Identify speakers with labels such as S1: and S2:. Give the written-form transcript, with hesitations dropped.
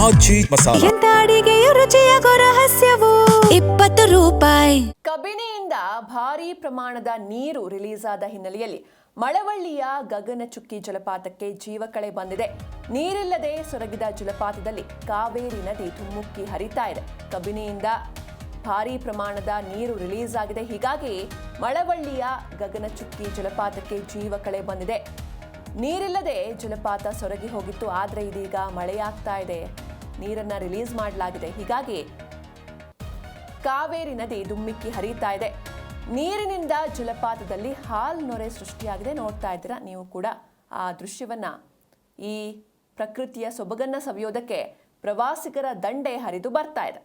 S1: ಆಚಿ ಮಸಾಲ.
S2: ಎಂತ ಅಡಿಗೆಯ ರುಚಿಯಾಗೋ ರಹಸ್ಯವು 20 ರೂಪಾಯಿ.
S3: ಕಬಿನಿಯಿಂದ ಭಾರೀ ಪ್ರಮಾಣದ ನೀರು ರಿಲೀಸ್ ಆದ ಹಿನ್ನೆಲೆಯಲ್ಲಿ ಮಳವಳ್ಳಿಯ ಗಗನಚುಕ್ಕಿ ಜಲಪಾತಕ್ಕೆ ಜೀವಕಳೆ ಬಂದಿದೆ. ನೀರಿಲ್ಲದೆ ಸೊರಗಿದ ಜಲಪಾತದಲ್ಲಿ ಕಾವೇರಿ ನದಿ ಧುಮ್ಮುಕ್ಕಿ ಹರಿತಾ ಇದೆ. ಕಬಿನಿಯಿಂದ ಭಾರೀ ಪ್ರಮಾಣದ ನೀರು ರಿಲೀಸ್ ಆಗಿದೆ. ಹೀಗಾಗಿ ಮಳವಳ್ಳಿಯ ಗಗನಚುಕ್ಕಿ ಜಲಪಾತಕ್ಕೆ ಜೀವಕಳೆ ಬಂದಿದೆ. ನೀರಿಲ್ಲದೆ ಜಲಪಾತ ಸೊರಗಿ ಹೋಗಿತ್ತು. ಆದರೆ ಇದೀಗ ಮಳೆಯಾಗ್ತಾ ಇದೆ, ನೀರನ್ನ ರಿಲೀಸ್ ಮಾಡಲಾಗಿದೆ. ಹೀಗಾಗಿ ಕಾವೇರಿ ನದಿ ಧುಮ್ಮಿಕ್ಕಿ ಹರಿತಾ ಇದೆ. ನೀರಿನಿಂದ ಜಲಪಾತದಲ್ಲಿ ಹಾಲ್ನೊರೆ ಸೃಷ್ಟಿಯಾಗಿದೆ. ನೋಡ್ತಾ ಇದ್ದೀರಾ ನೀವು ಕೂಡ ಆ ದೃಶ್ಯವನ್ನ. ಈ ಪ್ರಕೃತಿಯ ಸೊಬಗನ್ನ ಸವಿಯೋದಕ್ಕೆ ಪ್ರವಾಸಿಗರ ದಂಡೆ ಹರಿದು ಬರ್ತಾ ಇದೆ.